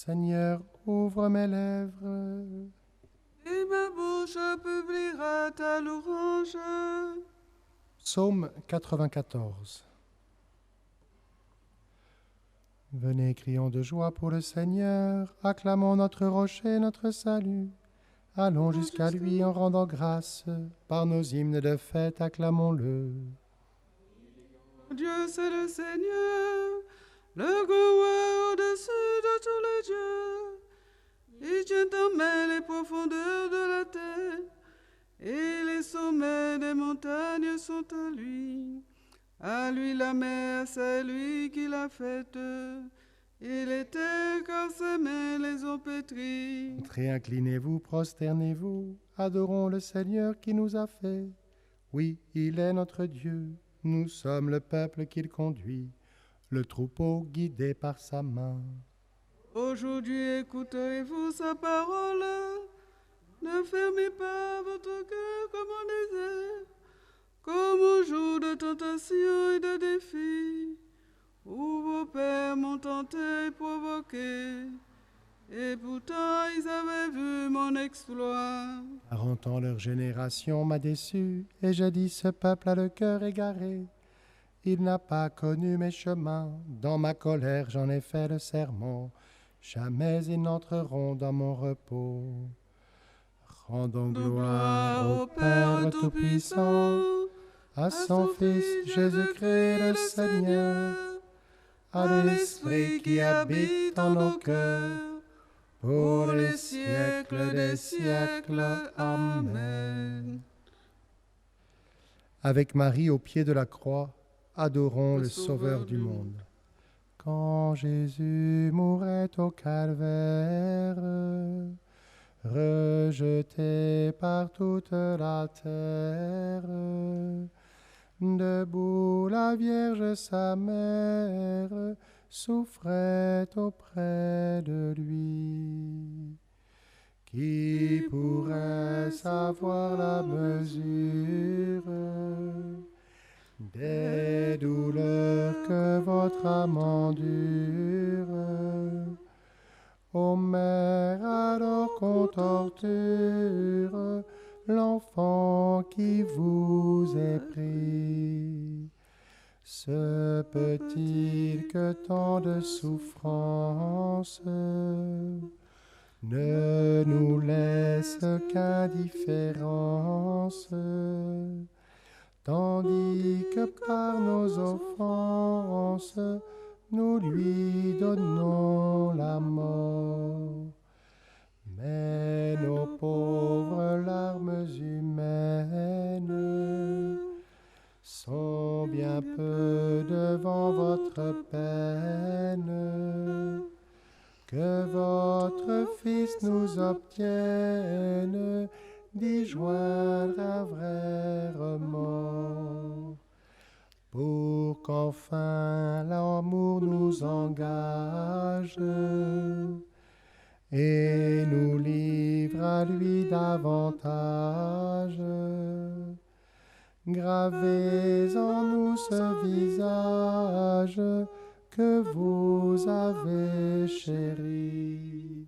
Seigneur, ouvre mes lèvres. Et ma bouche publiera ta louange. Psaume 94. Venez, crions de joie pour le Seigneur, acclamons notre rocher, notre salut. Allons jusqu'à lui en rendant grâce, par nos hymnes de fête, acclamons-le. Dieu, c'est le Seigneur, le grand au-dessus de tous les dieux. Il tient en main les profondeurs de la terre, et les sommets des montagnes sont à lui. À lui la mer, c'est lui qui l'a faite. Il était car ses mains les ont pétries. Entrez, inclinez-vous, prosternez-vous, adorons le Seigneur qui nous a fait. Oui, il est notre Dieu, nous sommes le peuple qu'il conduit, le troupeau guidé par sa main. Aujourd'hui écouterez-vous sa parole. Ne fermez pas votre cœur comme au désert, comme au jour de tentation et de défi, où vos pères m'ont tenté et provoqué, et pourtant ils avaient vu mon exploit. 40 ans leur génération m'a déçu, et j'ai dit ce peuple a le cœur égaré. Il n'a pas connu mes chemins, dans ma colère j'en ai fait le serment, jamais ils n'entreront dans mon repos. Rendons gloire au Père Tout-Puissant, à son Fils Jésus-Christ le Seigneur, à l'Esprit qui habite en nos cœurs, pour les siècles des siècles. Amen. Avec Marie au pied de la croix, adorons le Sauveur du monde. Quand Jésus mourait au calvaire, rejeté par toute la terre, debout la Vierge sa mère souffrait auprès de lui. Qui pourrait savoir la mesure des douleurs que votre âme endure? Ô mère, alors qu'on torture l'enfant qui vous est pris, se peut-il que tant de souffrances ne nous laisse qu'indifférence, tandis que par nos offenses, nous lui donnons la mort. Mais nos pauvres larmes humaines sont bien peu devant votre peine. Que votre Fils nous obtienne d'y joindre un vrai remords, pour qu'enfin l'amour nous engage et nous livre à lui davantage. Gravez en nous ce visage que vous avez chéri.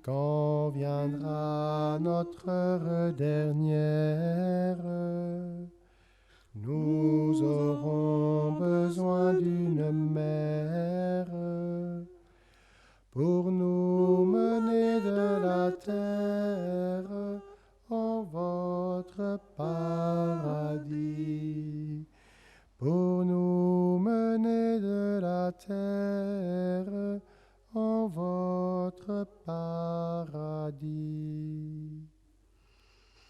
Quand viendra notre heure dernière, nous aurons besoin d'une mère pour nous mener de la terre en votre paradis. Pour nous mener de la terre en votre paradis.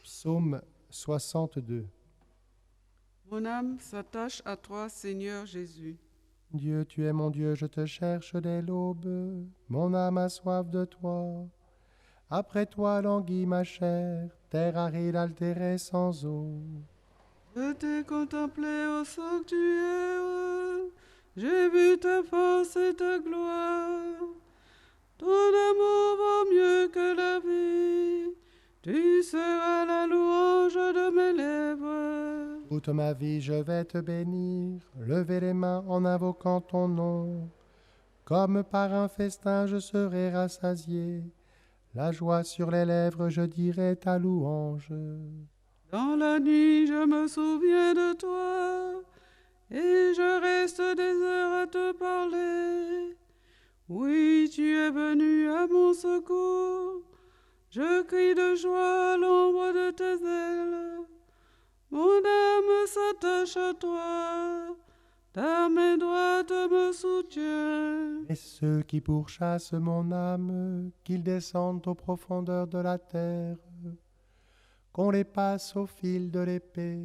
Psaume 62. Mon âme s'attache à toi, Seigneur Jésus. Dieu, tu es mon Dieu, je te cherche dès l'aube. Mon âme a soif de toi. Après toi languit ma chair, terre aride altérée sans eau. Je t'ai contemplé au sanctuaire, j'ai vu ta force et ta gloire. Ton amour vaut mieux que la vie, tu seras la louange de mes lèvres. Toute ma vie je vais te bénir, lever les mains en invoquant ton nom. Comme par un festin, je serai rassasié. La joie sur les lèvres, je dirai ta louange. Dans la nuit, je me souviens de toi, et je reste des heures à te parler. Oui, tu es venu à mon secours. Je crie de joie à l'ombre de tes ailes. Mon âme s'attache à toi. Ta main droite me soutient. Et ceux qui pourchassent mon âme, qu'ils descendent aux profondeurs de la terre, qu'on les passe au fil de l'épée,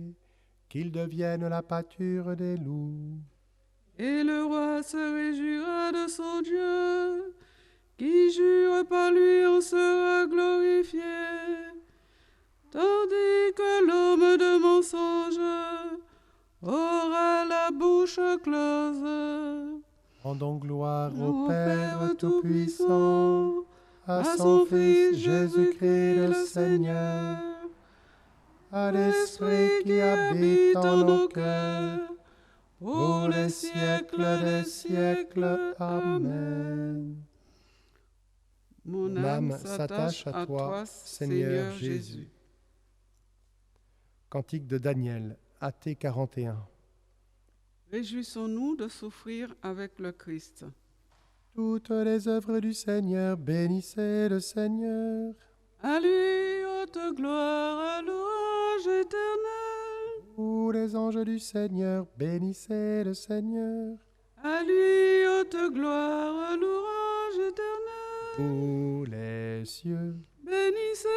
qu'ils deviennent la pâture des loups. Et le roi se réjouira de son Dieu, qui jure par lui en sera glorifié. Tandis que l'homme de mensonge aura la bouche close. Rendons gloire au Ô Père Tout-Puissant, à son Fils Jésus-Christ le Seigneur, à l'Esprit qui habite en nos cœurs, pour les siècles des siècles. Amen. Mon âme s'attache à toi, Seigneur Jésus. Cantique de Daniel, AT 41. Réjouissons-nous de souffrir avec le Christ. Toutes les œuvres du Seigneur, bénissez le Seigneur. À lui, haute gloire, louange éternelle. Tous les anges du Seigneur, bénissez le Seigneur. À lui, haute gloire, louange éternelle. Tous les cieux, Bénissez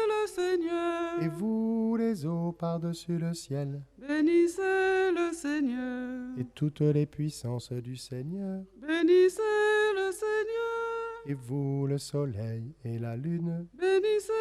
le Seigneur. et vous les eaux par-dessus le ciel, Bénissez le Seigneur. et toutes les puissances du Seigneur, Bénissez le Seigneur. et vous le soleil et la lune, Bénissez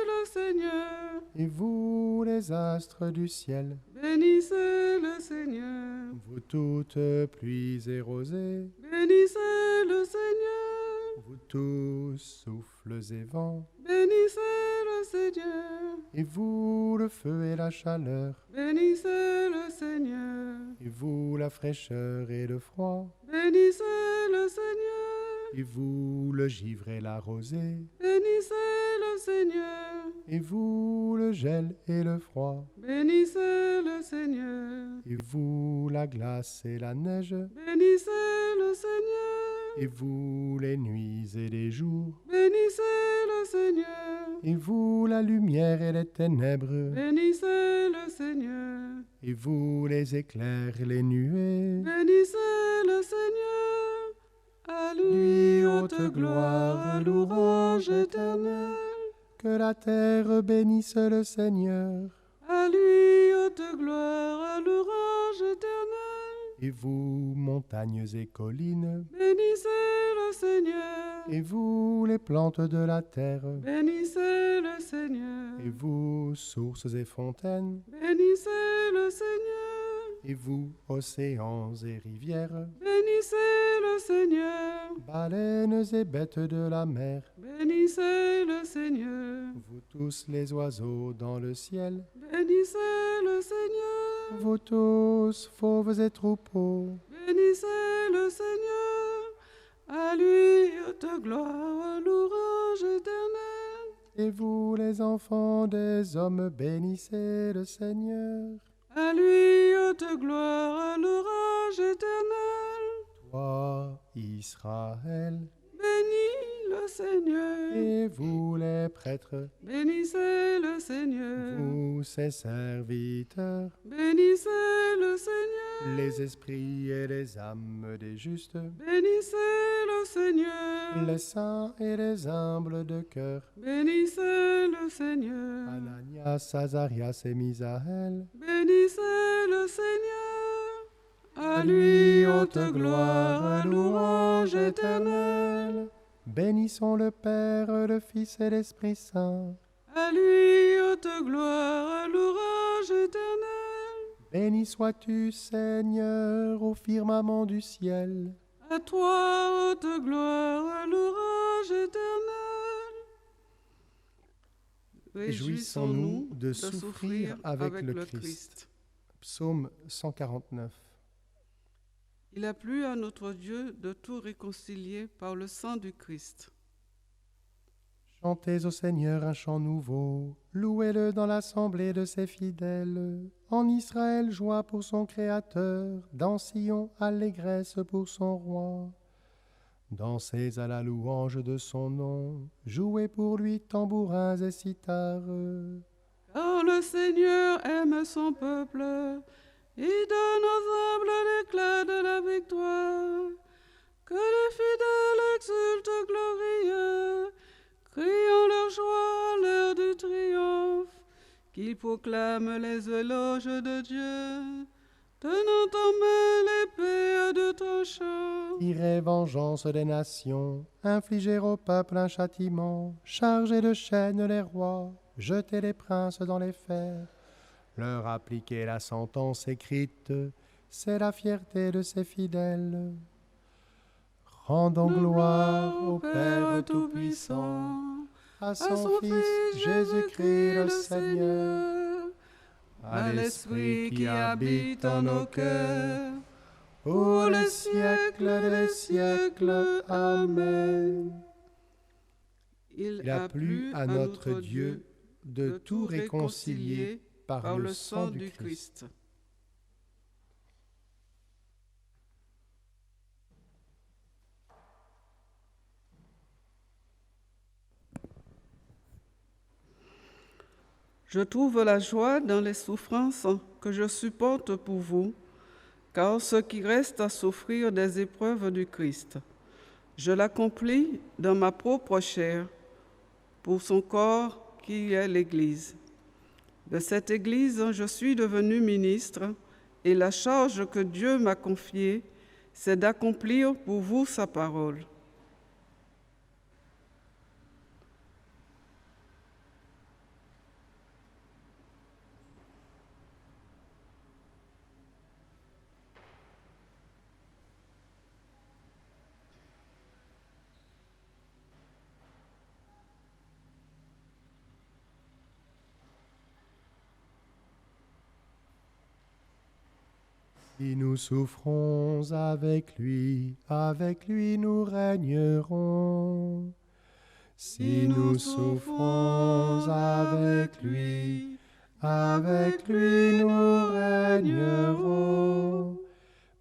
le Seigneur. et vous les astres du ciel, Bénissez le Seigneur. vous toutes pluies et rosées, Bénissez le Seigneur. vous tous souffles et vents, Bénissez le Seigneur. et vous le feu et la chaleur, Bénissez le Seigneur. et vous la fraîcheur et le froid, Bénissez le Seigneur. et vous le givre et la rosée, Bénissez le Seigneur. et vous le gel et le froid, Bénissez le Seigneur. et vous la glace et la neige, Bénissez le Seigneur. et vous les nuits et les jours, Bénissez le Seigneur. et vous la lumière et les ténèbres, Bénissez le Seigneur. et vous les éclairs et les nuées. Bénissez le Seigneur. À lui, haute gloire, louange éternelle. Que la terre bénisse le Seigneur, À lui, haute gloire, louange éternelle. et vous, montagnes et collines, Bénissez le Seigneur. et vous, les plantes de la terre, Bénissez le Seigneur. et vous, sources et fontaines, Bénissez le Seigneur. et vous, océans et rivières, Bénissez le Seigneur. baleines et bêtes de la mer, Bénissez le Seigneur. vous tous les oiseaux dans le ciel, Bénissez le Seigneur. vous tous, fauves et troupeaux, Bénissez le Seigneur. À lui, haute gloire, louange éternelle. et vous, les enfants des hommes, bénissez le Seigneur. À lui, haute gloire, louange éternelle. Toi, Israël, Bénis le Seigneur. et vous, les prêtres, Bénissez le Seigneur. vous, ses serviteurs, Bénissez le Seigneur. les esprits et les âmes des justes, Bénissez le Seigneur. les saints et les humbles de cœur, Bénissez le Seigneur. Ananias, Azarias et Misaël, Bénissez le Seigneur. À lui, haute gloire, louange éternelle. bénissons le Père, le Fils et l'Esprit Saint. À lui, haute gloire, louange éternelle. Béni sois-tu, Seigneur, au firmament du ciel. À toi, haute gloire, louange éternelle. Réjouissons-nous de souffrir avec le Christ. Psaume 149. Il a plu à notre Dieu de tout réconcilier par le sang du Christ. Chantez au Seigneur un chant nouveau, louez-le dans l'assemblée de ses fidèles. En Israël, joie pour son Créateur, dans Sion, allégresse pour son roi. Dansez à la louange de son nom, jouez pour lui tambourins et cithares. Car le Seigneur aime son peuple, il donne aux humbles l'éclat de la victoire. Que les fidèles exultent glorieux, criant leur joie à l'heure du triomphe, qu'ils proclament les éloges de Dieu, tenant en main l'épée de tranchant. Tirez vengeance des nations, infligez au peuple un châtiment, chargez de chaînes les rois, jetez les princes dans les fers, leur appliquez la sentence écrite, c'est la fierté de ses fidèles. Rendons gloire au Père Tout-Puissant, à son Fils Jésus-Christ le Seigneur, à l'Esprit qui habite en nos cœurs, pour les siècles des siècles. Amen. Il a plu à notre Dieu de tout réconcilier par le sang du Christ. Je trouve la joie dans les souffrances que je supporte pour vous, car ce qui reste à souffrir des épreuves du Christ, je l'accomplis dans ma propre chair, pour son corps qui est l'Église. De cette Église, je suis devenu ministre, et la charge que Dieu m'a confiée, c'est d'accomplir pour vous sa parole. Si nous souffrons avec lui nous régnerons. Si nous souffrons avec lui nous régnerons.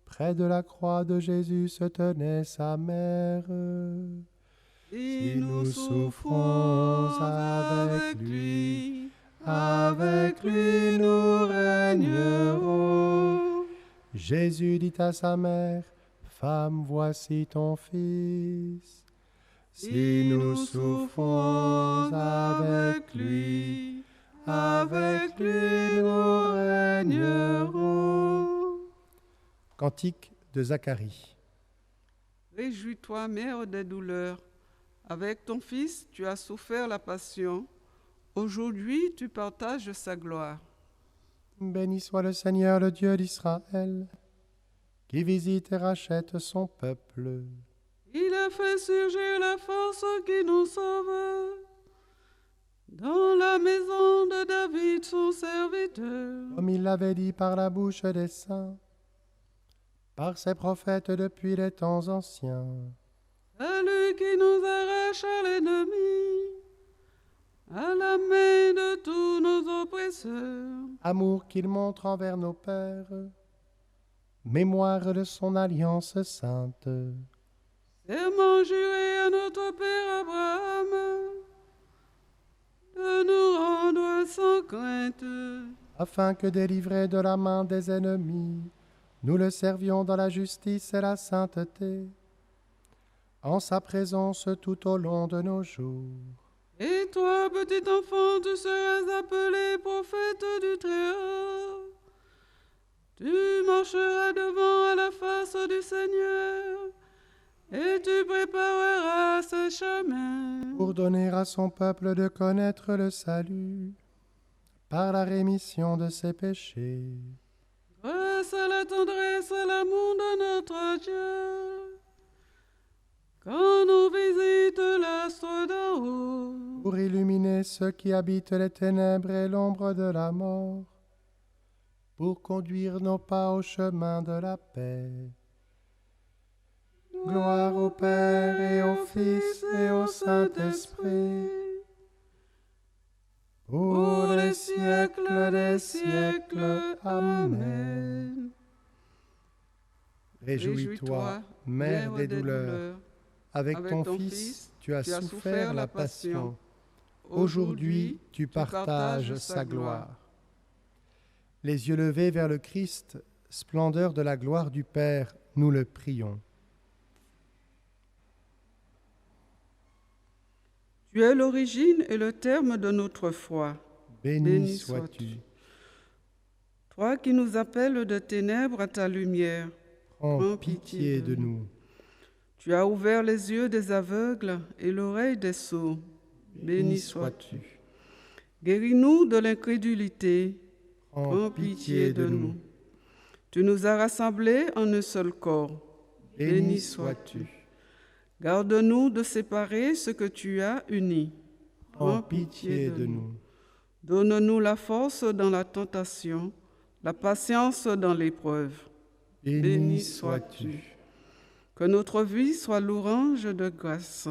Près de la croix de Jésus se tenait sa mère. Si nous souffrons avec lui nous régnerons. Jésus dit à sa mère, Femme, voici ton fils. Si nous souffrons avec lui nous régnerons. Cantique de Zacharie. Réjouis-toi, mère des douleurs. Avec ton fils, tu as souffert la passion. Aujourd'hui, tu partages sa gloire. Béni soit le Seigneur, le Dieu d'Israël, qui visite et rachète son peuple. Il a fait surgir la force qui nous sauve. Dans la maison de David, son serviteur. Comme il l'avait dit par la bouche des saints, par ses prophètes depuis les temps anciens. À lui qui nous arrache à l'ennemi, à la main de tous nos oppresseurs. Amour qu'il montre envers nos pères, mémoire de son alliance sainte. Serment juré à notre père Abraham, de nous rendre sans crainte, afin que délivrés de la main des ennemis, nous le servions dans la justice et la sainteté, en sa présence tout au long de nos jours. Et toi, petit enfant, tu seras appelé prophète du Très-Haut. Tu marcheras devant à la face du Seigneur, et tu prépareras ses chemins. Pour donner à son peuple de connaître le salut, par la rémission de ses péchés. Grâce à la tendresse et l'amour de notre Dieu, quand nous visite l'astre d'en haut, pour illuminer ceux qui habitent les ténèbres et l'ombre de la mort, pour conduire nos pas au chemin de la paix. Gloire au Père et au Fils et au Saint-Esprit, pour les siècles des siècles. Amen. Réjouis-toi, Mère des douleurs, avec ton Fils, tu as souffert la passion. Aujourd'hui, tu partages sa gloire. Les yeux levés vers le Christ, splendeur de la gloire du Père, nous le prions. Tu es l'origine et le terme de notre foi. Béni sois-tu. Toi qui nous appelles de ténèbres à ta lumière, Prends pitié de nous. Tu as ouvert les yeux des aveugles et l'oreille des sourds. Béni sois-tu. Guéris-nous de l'incrédulité. Prends pitié de nous. Tu nous as rassemblés en un seul corps. Béni sois-tu. Garde-nous de séparer ce que tu as uni. Prends pitié de nous. Donne-nous la force dans la tentation, la patience dans l'épreuve. Béni sois-tu. Que notre vie soit l'orange de grâce.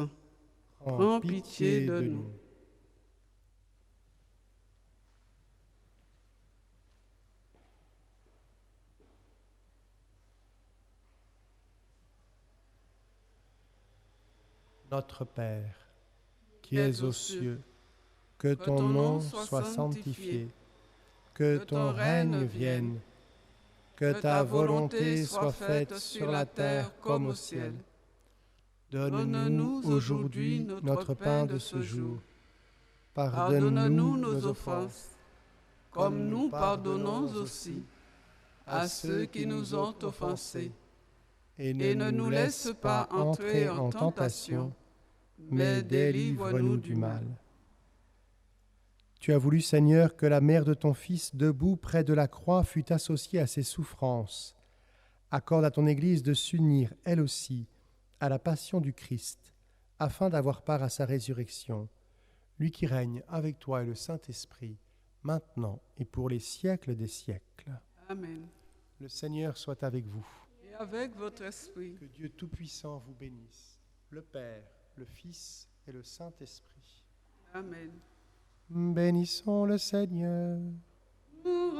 Prends pitié de nous. Notre Père, qui es aux cieux, que ton nom soit sanctifié, que ton règne vienne, que ta volonté soit faite sur la terre comme au ciel. Donne-nous aujourd'hui notre pain de ce jour. Pardonne-nous nos offenses, comme nous pardonnons aussi à ceux qui nous ont offensés. Et ne nous laisse pas entrer en tentation, mais délivre-nous du mal. Tu as voulu, Seigneur, que la mère de ton Fils, debout près de la croix, fût associée à ses souffrances. Accorde à ton Église de s'unir, elle aussi, à la passion du Christ, afin d'avoir part à sa résurrection, lui qui règne avec toi et le Saint-Esprit, maintenant et pour les siècles des siècles. Amen. Le Seigneur soit avec vous. Et avec votre esprit. Que Dieu Tout-Puissant vous bénisse, le Père, le Fils et le Saint-Esprit. Amen. Bénissons le Seigneur. Nous